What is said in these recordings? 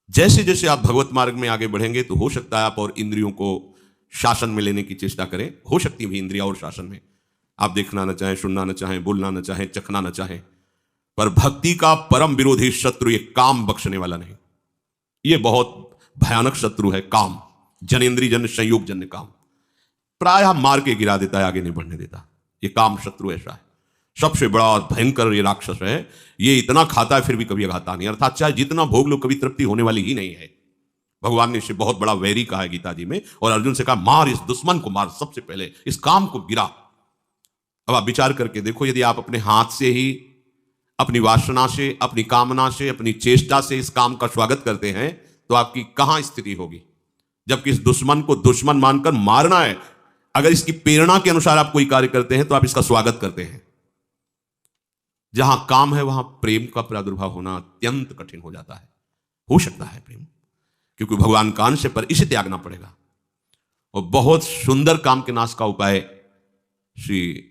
जैसे जैसे आप भगवत मार्ग में आगे बढ़ेंगे तो हो सकता है आप और इंद्रियों को शासन में लेने की चेष्टा करें। हो सकती है भी इंद्रिया और शासन में, आप देखना न चाहें, सुनना न चाहें, बोलना न चाहें, चखना न चाहें। पर भक्ति का परम विरोधी शत्रु ये काम बख्शने वाला नहीं। ये बहुत भयानक शत्रु है काम, जनेन्द्रिय जन्य संयोग जन्य काम। प्रायः मार के गिरा देता है, आगे नहीं बढ़ने देता। ये काम शत्रु ऐसा है, सबसे बड़ा भयंकर ये राक्षस है। ये इतना खाता है फिर भी कभी खाता नहीं, अर्थात चाहे जितना भोग लो कभी तृप्ति होने वाली ही नहीं है। भगवान ने इसे बहुत बड़ा वैरी कहा है गीता जी में, और अर्जुन से कहा मार इस दुश्मन को, मार, सबसे पहले इस काम को गिरा। अब आप विचार करके देखो, यदि आप अपने हाथ से ही, अपनी वासना से, अपनी कामना से, अपनी चेष्टा से इस काम का स्वागत करते हैं तो आपकी कहां स्थिति होगी। जबकि इस दुश्मन को दुश्मन मानकर मारना है, अगर इसकी प्रेरणा के अनुसार आप कोई कार्य करते हैं तो आप इसका स्वागत करते हैं। जहां काम है वहां प्रेम का प्रादुर्भाव होना अत्यंत कठिन हो जाता है। हो सकता है प्रेम, क्योंकि भगवान का अंश है, पर इसे त्यागना पड़ेगा। और बहुत सुंदर काम के नाश का उपाय श्री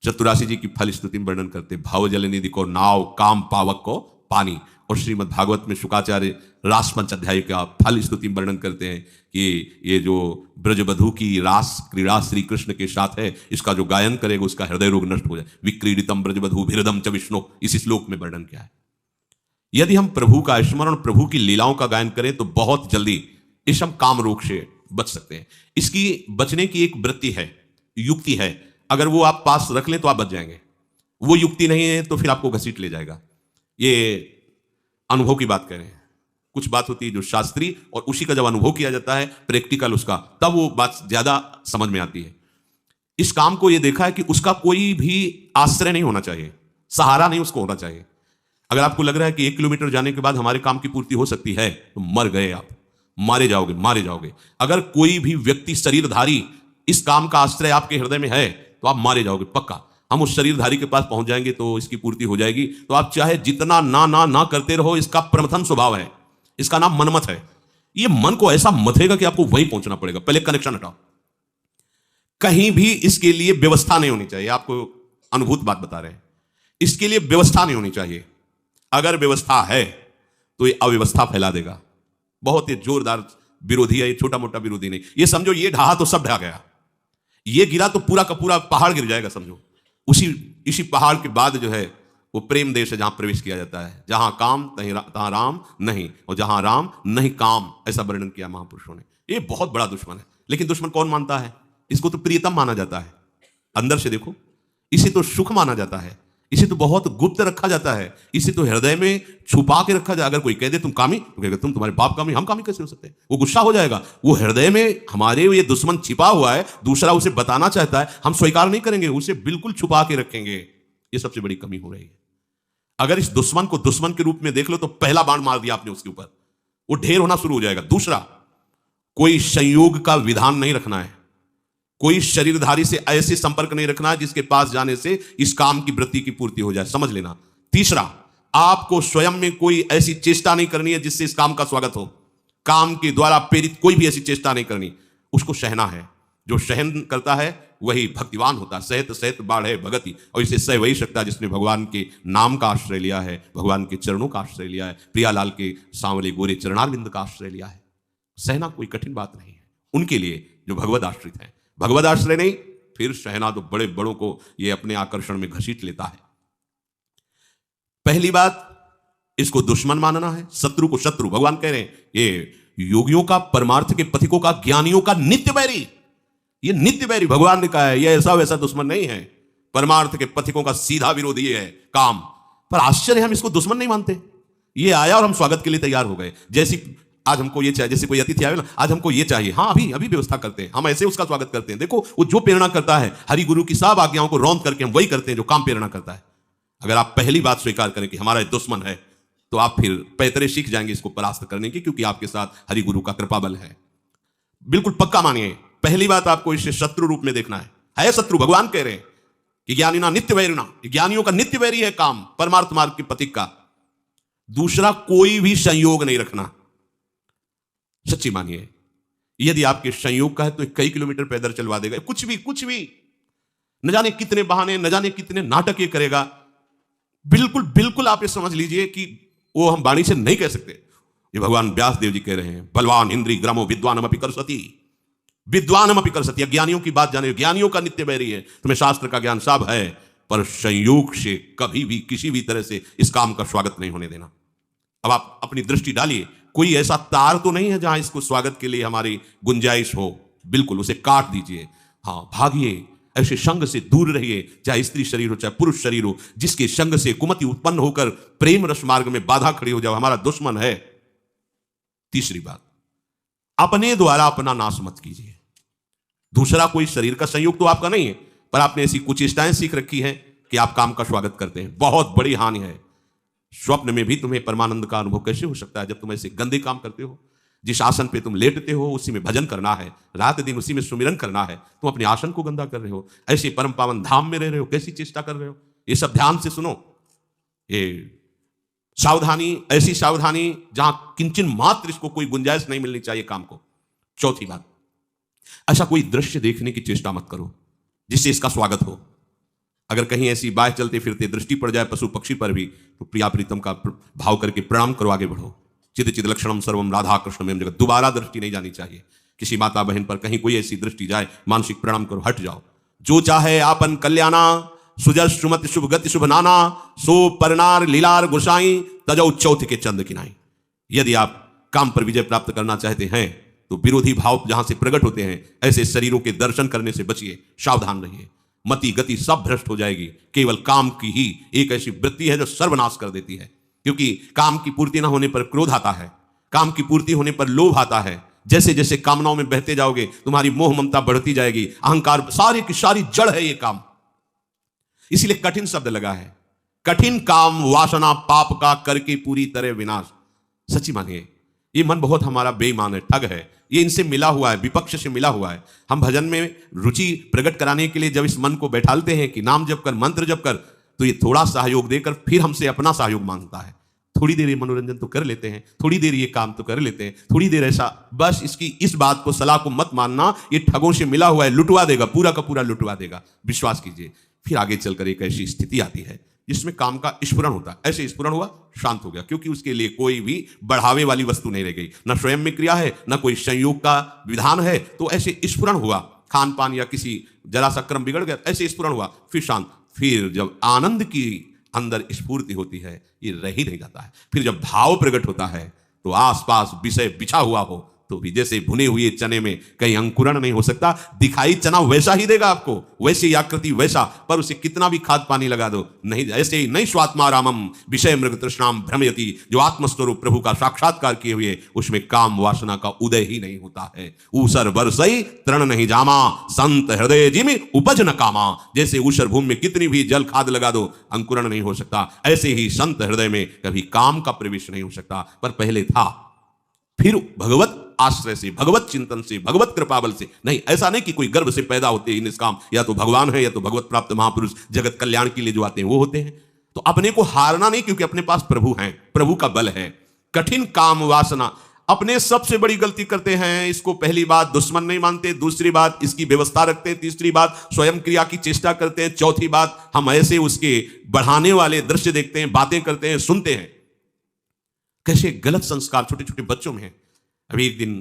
चतुरासी जी की फल स्तुति में वर्णन करते, भाव जल निधि को नाव, काम पावक को पानी। और श्रीमद् भागवत में शुकाचार्य रास पंच अध्याय का फल स्तुति में वर्णन करते हैं कि ये जो ब्रजबधू की रास क्रीड़ा श्री कृष्ण के साथ है, इसका जो गायन करेगा उसका हृदय रोग नष्ट हो जाए। विक्रीडितम ब्रजबधू भिरदम च विष्णु, इस श्लोक में वर्णन किया है। यदि हम प्रभु का स्मरण, प्रभु की लीलाओं का गायन करें तो बहुत जल्दी इस हम काम रोग से बच सकते हैं। इसकी बचने की एक वृत्ति है, युक्ति है, अगर वो आप पास रख लें तो आप बच जाएंगे। वो युक्ति नहीं है तो फिर आपको घसीट ले जाएगा। ये अनुभव की बात करें, कुछ बात होती है जो शास्त्रीय, और उसी का जब अनुभव किया जाता है प्रैक्टिकल उसका, तब वो बात ज्यादा समझ में आती है। इस काम को ये देखा है कि उसका कोई भी आश्रय नहीं होना चाहिए, सहारा नहीं उसको होना चाहिए। अगर आपको लग रहा है कि 1 किलोमीटर जाने के बाद हमारे काम की पूर्ति हो सकती है तो मर गए आप, मारे जाओगे, मारे जाओगे। अगर कोई भी व्यक्ति शरीरधारी इस काम का आश्रय आपके हृदय में है तो आप मारे जाओगे पक्का। हम उस शरीरधारी के पास पहुंच जाएंगे तो इसकी पूर्ति हो जाएगी। तो आप चाहे जितना ना ना ना करते रहो, इसका प्रमथन स्वभाव है, इसका नाम मनमत है। ये मन को ऐसा मथेगा कि आपको वहीं पहुंचना पड़ेगा। पहले कनेक्शन हटाओ, कहीं भी इसके लिए व्यवस्था नहीं होनी चाहिए। आपको अनुभूत बात बता रहे हैं, इसके लिए व्यवस्था नहीं होनी चाहिए। अगर व्यवस्था है तो ये अव्यवस्था फैला देगा। बहुत ही जोरदार विरोधी है, ये छोटा मोटा विरोधी नहीं। ये समझो ये ढहा तो सब ढहा गया, ये गिरा तो पूरा का पूरा पहाड़ गिर जाएगा समझो। इसी पहाड़ के बाद जो है वो प्रेम देश है, जहां प्रवेश किया जाता है। जहां काम तहां राम नहीं, और जहां राम नहीं काम, ऐसा वर्णन किया महापुरुषों ने। ये बहुत बड़ा दुश्मन है, लेकिन दुश्मन कौन मानता है? इसको तो प्रियतम माना जाता है। अंदर से देखो, इसे तो सुख माना जाता है, इसे तो बहुत गुप्त रखा जाता है, इसे तो हृदय में छुपा के रखा जाए। अगर कोई कह दे तुम कामी, तो कहेगा तुम, तुम्हारे बाप कामी, हम कामी कैसे हो सकते हैं? वो गुस्सा हो जाएगा। वो हृदय में हमारे ये दुश्मन छिपा हुआ है, दूसरा उसे बताना चाहता है, हम स्वीकार नहीं करेंगे, उसे बिल्कुल छुपा के रखेंगे। ये सबसे बड़ी कमी हो रही है। अगर इस दुश्मन को दुश्मन के रूप में देख लो तो पहला बाण मार दिया आपने उसके ऊपर, वो ढेर होना शुरू हो जाएगा। दूसरा, कोई संयोग का विधान नहीं रखना है, कोई शरीरधारी से ऐसे संपर्क नहीं रखना है जिसके पास जाने से इस काम की वृत्ति की पूर्ति हो जाए, समझ लेना। तीसरा, आपको स्वयं में कोई ऐसी चेष्टा नहीं करनी है जिससे इस काम का स्वागत हो। काम के द्वारा प्रेरित कोई भी ऐसी चेष्टा नहीं करनी, उसको सहना है। जो सहन करता है वही भक्तिवान होता है। सहत सहत बाढ़ भगति, और इसे सह वही सकता है जिसने भगवान के नाम का आश्रय लिया है, भगवान के चरणों का आश्रय लिया है, प्रियालाल के सांवले गोरे चरणारविंद का आश्रय लिया है। सहना कोई कठिन बात नहीं है उनके लिए जो भगवद आश्रित है। भगवद आश्रय नहीं, फिर सहना तो बड़े बड़ों को ये अपने आकर्षण में घसीट लेता है। पहली बात, इसको दुश्मन मानना है, शत्रु को शत्रु। भगवान कह रहे हैं ये योगियों का, परमार्थ के पथिकों का, ज्ञानियों का नित्य बैरी। ये नित्य बैरी भगवान ने कहा है, ये ऐसा वैसा दुश्मन नहीं है। परमार्थ के पथिकों का सीधा विरोधी है काम। पर आश्चर्य, हम इसको दुश्मन नहीं मानते। ये आया और हम स्वागत के लिए तैयार हो गए। जैसी आज हमको ये चाहिए, जैसे कोई अतिथि आवे ना, आज हमको ये चाहिए, हाँ अभी अभी व्यवस्था करते हैं, हम ऐसे उसका स्वागत करते हैं। देखो वो जो प्रेरणा करता है, हरि गुरु की सब आज्ञाओं को रौंद करके हम वही करते हैं जो काम प्रेरणा करता है। अगर आप पहली बात स्वीकार करें कि हमारा दुश्मन है, तो आप फिर पैतरे सीख जाएंगे इसको परास्त करने की, क्योंकि आपके साथ हरि गुरु का कृपा बल है। बिल्कुल पक्का मानिए, पहली बात आपको इसे शत्रु रूप में देखना है शत्रु। भगवान कह रहे हैं कि ज्ञानी ना नित्य वैरिणा, ज्ञानियों का नित्य वैरी है काम, परमार्थ मार्ग के पथिक का। दूसरा, कोई भी संयोग नहीं रखना। सच्ची मानिए, यदि आपके संयोग का है तो कई किलोमीटर पैदल चलवा देगा। कुछ भी न जाने कितने बहाने, न जाने कितने नाटक ये करेगा। बिल्कुल बिल्कुल आप ये समझ लीजिए कि वो हम वाणी से नहीं कह सकते। ये भगवान व्यास देव जी कह रहे हैं, बलवान इंद्री ग्रामो विद्वानमपि करसति, विद्वानमपि करसति। अज्ञानियों की बात जाने, ज्ञानियों का नित्य बैरी है। तुम्हें शास्त्र का ज्ञान सब है, पर संयोग से कभी भी किसी भी तरह से इस काम का स्वागत नहीं होने देना। अब आप अपनी दृष्टि डालिए, कोई ऐसा तार तो नहीं है जहां इसको स्वागत के लिए हमारी गुंजाइश हो। बिल्कुल उसे काट दीजिए। हाँ, भागिए, ऐसे संग से दूर रहिए, चाहे स्त्री शरीर हो चाहे पुरुष शरीर हो, जिसके संग से कुमति उत्पन्न होकर प्रेम रस मार्ग में बाधा खड़ी हो जाए, हमारा दुश्मन है। तीसरी बात, अपने द्वारा अपना नाश मत कीजिए। दूसरा कोई शरीर का संयोग तो आपका नहीं है, पर आपने ऐसी कुचेष्टाएं सीख रखी है कि आप काम का स्वागत करते हैं। बहुत बड़ी हानि है। स्वप्न में भी तुम्हें परमानंद का अनुभव कैसे हो सकता है जब तुम ऐसे गंदे काम करते हो? जिस आसन पे तुम लेटते हो उसी में भजन करना है, रात दिन उसी में सुमिरन करना है, तुम अपने आसन को गंदा कर रहे हो। ऐसे परम पावन धाम में रह रहे हो, कैसी चेष्टा कर रहे हो? ये सब ध्यान से सुनो। ये सावधानी, ऐसी सावधानी जहां किंचन मात्र इसको कोई गुंजाइश नहीं मिलनी चाहिए काम को। चौथी बात, ऐसा कोई दृश्य देखने की चेष्टा मत करो जिससे इसका स्वागत हो। अगर कहीं ऐसी बाह चलते फिरते दृष्टि पड़ जाए पशु पक्षी पर भी, तो प्रिया प्रीतम का भाव करके प्रणाम करो, आगे बढ़ो। चिद चिद लक्षणम सर्वम राधा कृष्ण में जगत। दोबारा दृष्टि नहीं जानी चाहिए। किसी माता बहन पर कहीं कोई ऐसी दृष्टि जाए, मानसिक प्रणाम करो, हट जाओ। जो चाहे आपन कल्याणा, सुजस सुमति शुभ गति शुभ नाना, सो परनार लीलार गुसाई, तजौ चौथ के चंद किनाई। यदि आप काम पर विजय प्राप्त करना चाहते हैं तो विरोधी भाव जहां से प्रकट होते हैं, ऐसे शरीरों के दर्शन करने से बचिए, सावधान रहिए। मति गति सब भ्रष्ट हो जाएगी। केवल काम की ही एक ऐसी वृत्ति है जो सर्वनाश कर देती है। क्योंकि काम की पूर्ति ना होने पर क्रोध आता है, काम की पूर्ति होने पर लोभ आता है। जैसे जैसे कामनाओं में बहते जाओगे तुम्हारी मोह ममता बढ़ती जाएगी, अहंकार, सारी की सारी जड़ है ये काम। इसीलिए कठिन शब्द लगा है। कठिन काम वासना पाप का करके पूरी तरह विनाश। सच्ची मानिए, ये मन बहुत हमारा बेईमान है, ठग है। ये इनसे मिला हुआ है, विपक्ष से मिला हुआ है। हम भजन में रुचि प्रकट कराने के लिए जब इस मन को बैठालते हैं कि नाम जप कर, मंत्र जप कर, तो ये थोड़ा सहयोग देकर फिर हमसे अपना सहयोग मांगता है। थोड़ी देर ये मनोरंजन तो कर लेते हैं, थोड़ी देर ये काम तो कर लेते हैं, थोड़ी देर ऐसा, बस इसकी इस बात को, सलाह को मत मानना। ये ठगों से मिला हुआ है, लुटवा देगा, पूरा का पूरा लुटवा देगा, विश्वास कीजिए। फिर आगे चलकर एक ऐसी स्थिति आती है जिसमें काम का स्फुरण होता है। ऐसे स्फुरण हुआ, शांत हो गया, क्योंकि उसके लिए कोई भी बढ़ावे वाली वस्तु नहीं रह गई। न स्वयं में क्रिया है, न कोई संयोग का विधान है। तो ऐसे स्फुरण हुआ, खान पान या किसी जरा सा क्रम बिगड़ गया, ऐसे स्फुरण हुआ, फिर शांत। फिर जब आनंद की अंदर स्फूर्ति होती है, ये रह ही नहीं जाता है। फिर जब भाव प्रकट होता है तो आसपास विषय बिछा हुआ हो तो भी जैसे भुने हुए चने में कहीं अंकुरण नहीं हो सकता। दिखाई चना वैसा ही देगा आपको, वैसी आकृति वैसा, पर उसे कितना भी खाद पानी लगा दो नहीं। ऐसे ही नहीं स्वात्मा रामम विषय मृग तृष्णाम भ्रमयति। जो आत्मस्वरूप प्रभु का साक्षात्कार किए हुए, उसमें काम वासना का उदय ही नहीं होता है। ऊसर बरसई तृण नहीं जामा, संत हृदय जिमि उपज न कामा। जैसे ऊसर भूमि में कितनी भी जल खाद लगा दो अंकुरण नहीं हो सकता, ऐसे ही संत हृदय में कभी काम का प्रवेश नहीं हो सकता। पर पहले था, फिर भगवत आश्रय से, भगवत चिंतन से, भगवत कृपा बल से। नहीं, ऐसा नहीं कि कोई गर्भ से पैदा होते ही निष्काम, या तो भगवान है या तो भगवत प्राप्त महापुरुष जगत कल्याण के लिए जो आते हैं वो होते हैं। तो अपने को हारना नहीं, क्योंकि अपने पास प्रभु हैं, प्रभु का बल है। कठिन काम वासना अपने सबसे बड़ी गलती करते हैं। इसको पहली बात दुश्मन नहीं मानते, दूसरी बात इसकी व्यवस्था रखते हैं, तीसरी बात स्वयं क्रिया की चेष्टा करते हैं, चौथी बात हम ऐसे उसके बढ़ाने वाले दृश्य देखते हैं, बातें करते हैं, सुनते हैं। कैसे गलत संस्कार छोटे छोटे बच्चों में है। अभी एक दिन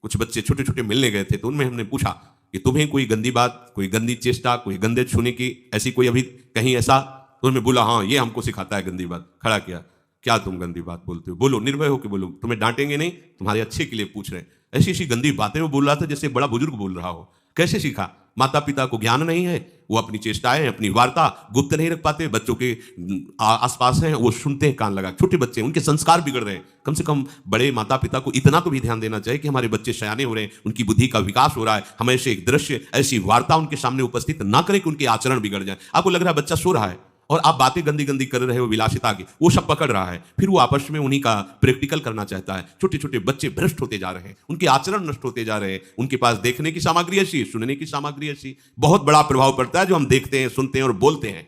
कुछ बच्चे छोटे छोटे मिलने गए थे, तो उनमें हमने पूछा कि तुम्हें कोई गंदी बात, कोई गंदी चेष्टा, कोई गंदे छूने की ऐसी कोई अभी कहीं ऐसा? तो उन्होंने बोला हाँ, ये हमको सिखाता है गंदी बात। खड़ा किया, क्या तुम गंदी बात बोलते हो? बोलो, निर्भय हो कि बोलो, तुम्हें डांटेंगे नहीं, तुम्हारे अच्छे के लिए पूछ रहे हैं। ऐसी ऐसी गंदी बातें वो बोल रहा था जैसे बड़ा बुजुर्ग बोल रहा हो। कैसे सीखा? माता पिता को ज्ञान नहीं है, वो अपनी चेष्टाएं, अपनी वार्ता गुप्त नहीं रख पाते। बच्चों के आसपास हैं, वो सुनते हैं कान लगा। छोटे बच्चे, उनके संस्कार बिगड़ रहे हैं। कम से कम बड़े माता पिता को इतना तो भी ध्यान देना चाहिए कि हमारे बच्चे सयाने हो रहे हैं, उनकी बुद्धि का विकास हो रहा है। हम ऐसे एक दृश्य, ऐसी वार्ता उनके सामने उपस्थित ना करें कि उनके आचरण बिगड़ जाए। आपको लग रहा है बच्चा सो रहा है और आप बातें गंदी गंदी कर रहे हो, विलासिता की, वो सब पकड़ रहा है। फिर वो आपस में उन्हीं का प्रैक्टिकल करना चाहता है। छोटे छोटे बच्चे भ्रष्ट होते जा रहे हैं, उनके आचरण नष्ट होते जा रहे हैं। उनके पास देखने की सामग्री ऐसी, सुनने की सामग्री ऐसी। बहुत बड़ा प्रभाव पड़ता है जो हम देखते हैं, सुनते हैं और बोलते हैं।